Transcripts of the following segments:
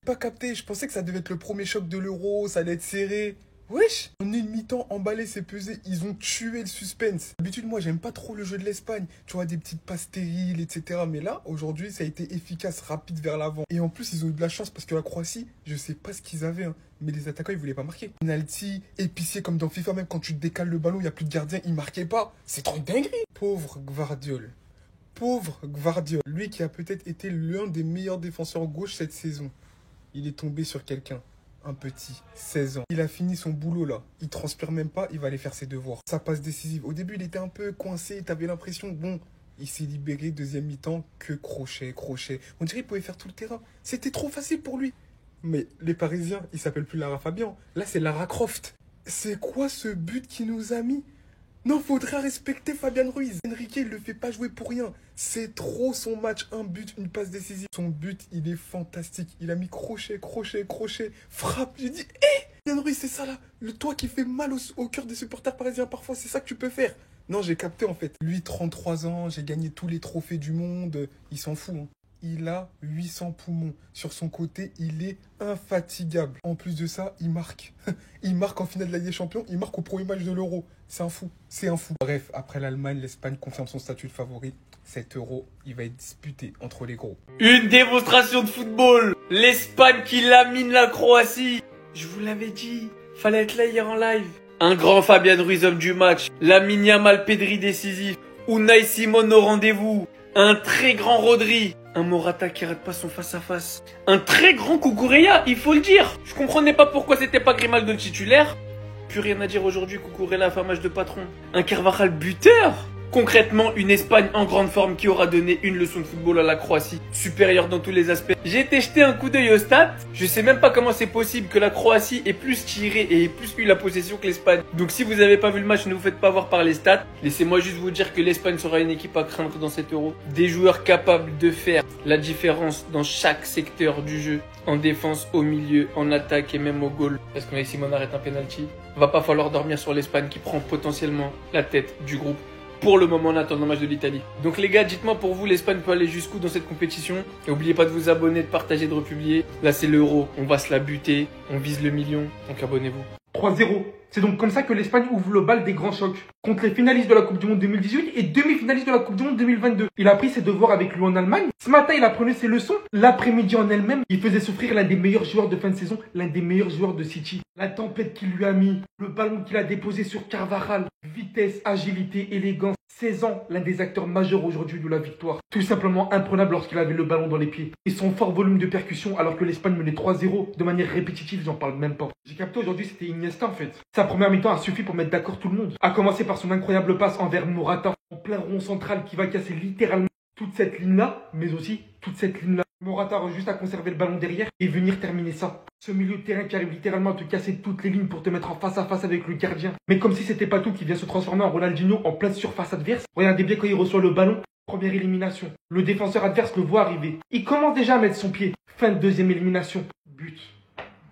pas capté. Je pensais que ça devait être le premier choc de l'Euro, ça allait être serré. Wesh! En une mi-temps, emballé, c'est pesé. Ils ont tué le suspense. D'habitude, moi, j'aime pas trop le jeu de l'Espagne. Tu vois, des petites passes stériles, etc. Mais là, aujourd'hui, ça a été efficace, rapide vers l'avant. Et en plus, ils ont eu de la chance parce que la Croatie, je sais pas ce qu'ils avaient, hein, mais les attaquants, ils voulaient pas marquer. Penalty, épicier comme dans FIFA, même quand tu décales le ballon, il n'y a plus de gardien, ils marquaient pas. C'est trop une dinguerie. Pauvre Gvardiol. Pauvre Gvardiol. Lui qui a peut-être été l'un des meilleurs défenseurs gauche cette saison. Il est tombé sur quelqu'un. Un petit, 16 ans. Il a fini son boulot là. Il transpire même pas, il va aller faire ses devoirs. Sa passe décisive. Au début, il était un peu coincé. T'avais l'impression, bon, il s'est libéré. Deuxième mi-temps, que crochet, crochet. On dirait qu'il pouvait faire tout le terrain. C'était trop facile pour lui. Mais les Parisiens, ils s'appellent plus Lara Fabian. Là, c'est Lara Croft. C'est quoi ce but qu'il nous a mis? Non, faudrait respecter Fabian Ruiz. Enrique, il le fait pas jouer pour rien. C'est trop son match. Un but, une passe décisive. Son but, il est fantastique. Il a mis crochet, crochet, crochet, frappe. J'ai dit, hé, Fabian Ruiz, c'est ça là. Le toi qui fait mal au cœur des supporters parisiens parfois, c'est ça que tu peux faire. Non, j'ai capté en fait. Lui, 33 ans, j'ai gagné tous les trophées du monde. Il s'en fout, hein. Il a 800 poumons. Sur son côté, il est infatigable. En plus de ça, il marque. Il marque en finale de la Ligue des Champions. Il marque au premier match de l'Euro. C'est un fou. C'est un fou. Bref, après l'Allemagne, l'Espagne confirme son statut de favori. Cet Euro, il va être disputé entre les gros. Une démonstration de football. L'Espagne qui lamine la Croatie. Je vous l'avais dit. Fallait être là hier en live. Un grand Fabian Ruiz homme du match. Lamine Yamal Pedri décisif. Unai Simon au rendez-vous. Un très grand Rodri. Un Morata qui arrête pas son face-à-face. Un très grand Cucurella, il faut le dire. Je comprenais pas pourquoi c'était pas Grimaldo le titulaire. Plus rien à dire aujourd'hui, Cucurella a fait un match de patron. Un Carvajal buteur. Concrètement, une Espagne en grande forme qui aura donné une leçon de football à la Croatie, supérieure dans tous les aspects. J'ai été jeter un coup d'œil aux stats. Je sais même pas comment c'est possible que la Croatie ait plus tiré et ait plus eu la possession que l'Espagne. Donc si vous n'avez pas vu le match, ne vous faites pas voir par les stats. Laissez-moi juste vous dire que l'Espagne sera une équipe à craindre dans cet Euro. Des joueurs capables de faire la différence dans chaque secteur du jeu. En défense, au milieu, en attaque et même au goal. Parce que Simon arrête un penalty. Va pas falloir dormir sur l'Espagne qui prend potentiellement la tête du groupe. Pour le moment, on attend le match de l'Italie. Donc les gars, dites-moi pour vous, l'Espagne peut aller jusqu'où dans cette compétition? Et n'oubliez pas de vous abonner, de partager, de republier. Là, c'est l'Euro, on va se la buter, on vise le million, donc abonnez-vous. 3-0. C'est donc comme ça que l'Espagne ouvre le bal des grands chocs contre les finalistes de la Coupe du Monde 2018 et demi-finalistes de la Coupe du Monde 2022. Il a pris ses devoirs avec lui en Allemagne. Ce matin, il apprenait ses leçons. L'après-midi en elle-même, il faisait souffrir l'un des meilleurs joueurs de fin de saison, l'un des meilleurs joueurs de City. La tempête qu'il lui a mis, le ballon qu'il a déposé sur Carvajal, vitesse, agilité, élégance. 16 ans, l'un des acteurs majeurs aujourd'hui de la victoire. Tout simplement imprenable lorsqu'il avait le ballon dans les pieds. Et son fort volume de percussion alors que l'Espagne menait 3-0 de manière répétitive, j'en parle même pas. J'ai capté aujourd'hui, c'était Iniesta en fait. Sa première mi-temps a suffi pour mettre d'accord tout le monde. A commencer par son incroyable passe envers Morata en plein rond central qui va casser littéralement toute cette ligne-là, mais aussi toute cette ligne-là. Morata aura juste à conserver le ballon derrière et venir terminer ça. Ce milieu de terrain qui arrive littéralement à te casser toutes les lignes pour te mettre en face à face avec le gardien. Mais comme si c'était pas tout, qui vient se transformer en Ronaldinho en pleine surface adverse. Regardez bien quand il reçoit le ballon. Première élimination. Le défenseur adverse le voit arriver. Il commence déjà à mettre son pied. Fin de deuxième élimination. But.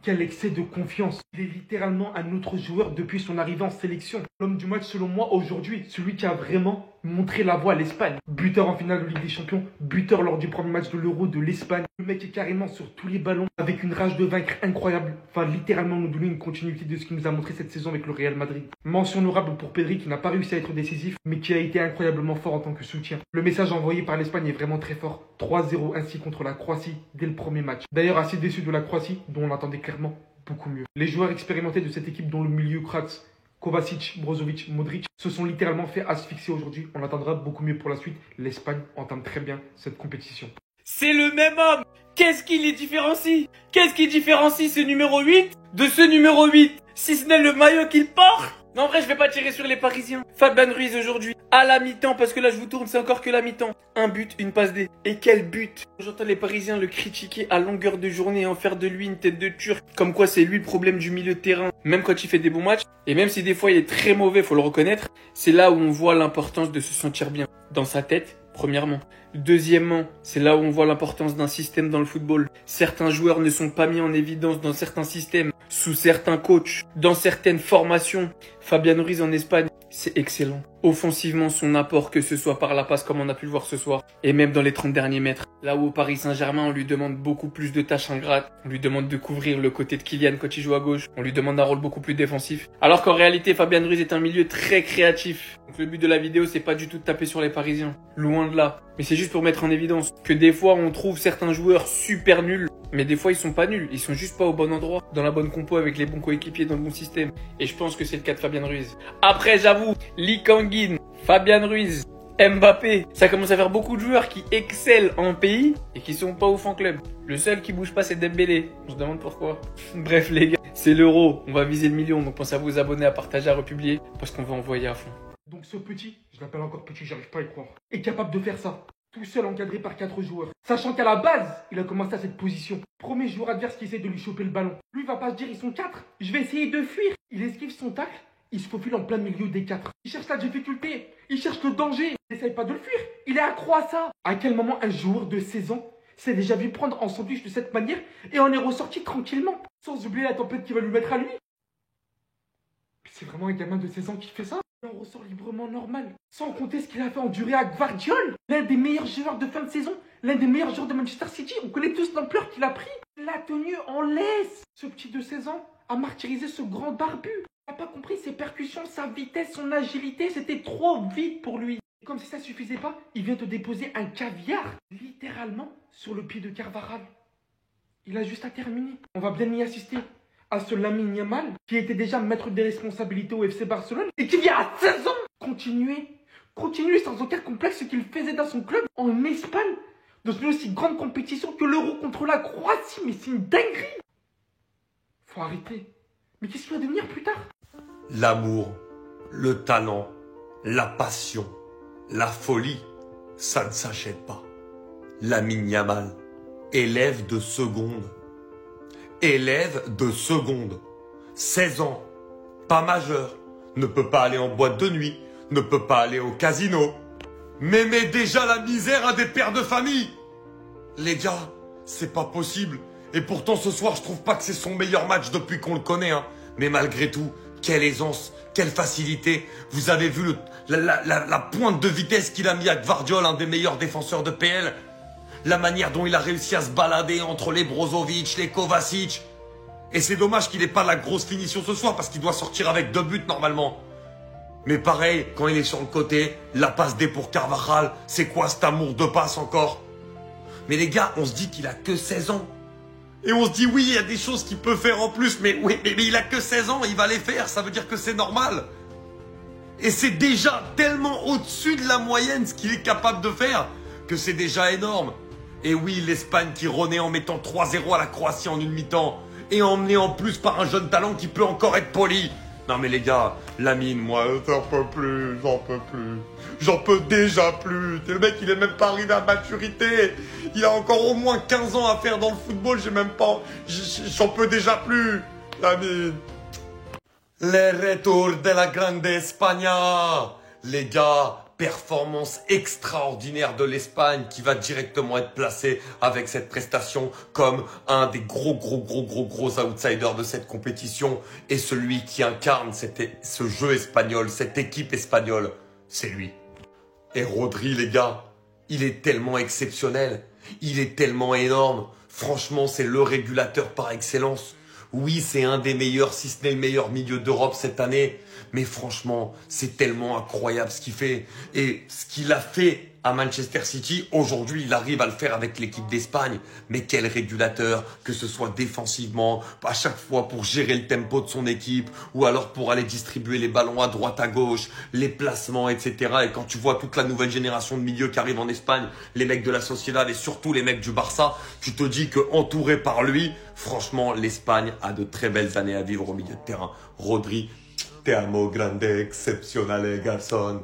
Quel excès de confiance. Il est littéralement un autre joueur depuis son arrivée en sélection. L'homme du match selon moi aujourd'hui. Celui qui a vraiment montré la voie à l'Espagne. Buteur en finale de Ligue des Champions. Buteur lors du premier match de l'Euro de l'Espagne. Le mec est carrément sur tous les ballons. Avec une rage de vaincre incroyable. Enfin littéralement nous donner une continuité de ce qu'il nous a montré cette saison avec le Real Madrid. Mention honorable pour Pedri qui n'a pas réussi à être décisif. Mais qui a été incroyablement fort en tant que soutien. Le message envoyé par l'Espagne est vraiment très fort. 3-0 ainsi contre la Croatie dès le premier match. D'ailleurs assez déçu de la Croatie dont on attendait clairement beaucoup mieux. Les joueurs expérimentés de cette équipe dont le milieu Kratz, Kovacic, Brozovic, Modric se sont littéralement fait asphyxier aujourd'hui. On attendra beaucoup mieux pour la suite. L'Espagne entame très bien cette compétition. C'est le même homme. Qu'est-ce qui les différencie? Qu'est-ce qui différencie ce numéro 8 de ce numéro 8? Si ce n'est le maillot qu'il porte? Non, en vrai, je vais pas tirer sur les Parisiens. Fabian Ruiz aujourd'hui, à la mi-temps, parce que là, je vous tourne, c'est encore que la mi-temps. Un but, une passe D. Et quel but! J'entends les Parisiens le critiquer à longueur de journée et en faire de lui une tête de turc. Comme quoi, c'est lui le problème du milieu de terrain, même quand il fait des bons matchs. Et même si des fois, il est très mauvais, faut le reconnaître, c'est là où on voit l'importance de se sentir bien. Dans sa tête, premièrement. Deuxièmement, c'est là où on voit l'importance d'un système dans le football. Certains joueurs ne sont pas mis en évidence dans certains systèmes. sous certains coachs, dans certaines formations. Fabian Ruiz en Espagne, c'est excellent. Offensivement, son apport, que ce soit par la passe comme on a pu le voir ce soir, et même dans les 30 derniers mètres. Là où au Paris Saint-Germain, on lui demande beaucoup plus de tâches ingrates. On lui demande de couvrir le côté de Kylian quand il joue à gauche. On lui demande un rôle beaucoup plus défensif. Alors qu'en réalité, Fabian Ruiz est un milieu très créatif. Donc le but de la vidéo, c'est pas du tout de taper sur les Parisiens. Loin de là. Mais c'est juste pour mettre en évidence que des fois, on trouve certains joueurs super nuls. Mais des fois, ils sont pas nuls. Ils sont juste pas au bon endroit, dans la bonne compo, avec les bons coéquipiers, dans le bon système. Et je pense que c'est le cas de Fabian Ruiz. Après, j'avoue, Lee Kang-in, Fabian Ruiz, Mbappé, ça commence à faire beaucoup de joueurs qui excellent en pays et qui sont pas ouf en club. Le seul qui bouge pas, c'est Dembélé. On se demande pourquoi. Bref, les gars, c'est l'euro. On va viser le million. Donc pensez à vous abonner, à partager, à republier, parce qu'on va envoyer à fond. Donc ce petit, je l'appelle encore petit, j'arrive pas à y croire, est capable de faire ça. Tout seul encadré par 4 joueurs. Sachant qu'à la base, il a commencé à cette position. Premier joueur adverse qui essaie de lui choper le ballon. Lui va pas se dire ils sont 4, je vais essayer de fuir. Il esquive son tacle, il se faufile en plein milieu des 4. Il cherche la difficulté, il cherche le danger. Il n'essaye pas de le fuir, il est accro à ça. À quel moment un joueur de 16 ans s'est déjà vu prendre en sandwich de cette manière et en est ressorti tranquillement, sans oublier la tempête qui va lui mettre à lui. C'est vraiment un gamin de 16 ans qui fait ça. Et on ressort librement normal. Sans compter ce qu'il a fait endurer à Gvardiol, l'un des meilleurs joueurs de fin de saison, l'un des meilleurs joueurs de Manchester City. On connaît tous l'ampleur qu'il a pris. La tenue en laisse. Ce petit de 16 ans a martyrisé ce grand barbu. Il n'a pas compris ses percussions, sa vitesse, son agilité. C'était trop vite pour lui. Et comme si ça suffisait pas, il vient te déposer un caviar, littéralement, sur le pied de Carvajal. Il a juste à terminer. On va bien y assister à ce Lamine Yamal, qui était déjà maître des responsabilités au FC Barcelone, et qui vient à 16 ans continuer sans aucun complexe ce qu'il faisait dans son club en Espagne, dans une aussi grande compétition que l'Euro contre la Croatie. Mais c'est une dinguerie. Faut arrêter. Mais qu'est-ce qu'il va devenir plus tard? L'amour, le talent, la passion, la folie, ça ne s'achète pas. Lamine Yamal, élève de seconde. Élève de seconde, 16 ans, pas majeur, ne peut pas aller en boîte de nuit, ne peut pas aller au casino, mais met déjà la misère à des pères de famille. Les gars, c'est pas possible. Et pourtant ce soir, je trouve pas que c'est son meilleur match depuis qu'on le connaît, hein. Mais malgré tout, quelle aisance, quelle facilité. Vous avez vu la pointe de vitesse qu'il a mis à Gvardiol, un des meilleurs défenseurs de PL. La manière dont il a réussi à se balader entre les Brozovic, les Kovacic. Et c'est dommage qu'il n'ait pas la grosse finition ce soir parce qu'il doit sortir avec 2 buts normalement. Mais pareil, quand il est sur le côté, la passe D pour Carvajal, c'est quoi cet amour de passe encore? Mais les gars, on se dit qu'il a que 16 ans. Et on se dit oui, il y a des choses qu'il peut faire en plus, mais oui, mais il a que 16 ans, il va les faire, ça veut dire que c'est normal. Et c'est déjà tellement au-dessus de la moyenne ce qu'il est capable de faire que c'est déjà énorme. Et oui, l'Espagne qui renaît en mettant 3-0 à la Croatie en une mi-temps. Et emmené en plus par un jeune talent qui peut encore être poli. Non mais les gars, Lamine, moi, j'en peux plus, j'en peux plus. J'en peux déjà plus. Le mec, il est même pas arrivé à maturité. Il a encore au moins 15 ans à faire dans le football. J'ai même pas... J'en peux déjà plus, Lamine. Le retour de la grande España. Les gars... Performance extraordinaire de l'Espagne qui va directement être placée avec cette prestation comme un des gros outsiders de cette compétition. Et celui qui incarne ce jeu espagnol, cette équipe espagnole, c'est lui. Et Rodri, les gars, il est tellement exceptionnel, il est tellement énorme. Franchement, c'est le régulateur par excellence. Oui, c'est un des meilleurs, si ce n'est le meilleur milieu d'Europe cette année. Mais franchement, c'est tellement incroyable ce qu'il fait. Et ce qu'il a fait à Manchester City, aujourd'hui, il arrive à le faire avec l'équipe d'Espagne. Mais quel régulateur, que ce soit défensivement, à chaque fois pour gérer le tempo de son équipe, ou alors pour aller distribuer les ballons à droite, à gauche, les placements, etc. Et quand tu vois toute la nouvelle génération de milieux qui arrive en Espagne, les mecs de la Sociedad et surtout les mecs du Barça, tu te dis que entouré par lui, franchement, l'Espagne a de très belles années à vivre au milieu de terrain. Rodri, te amo grande, exceptionnel garçon.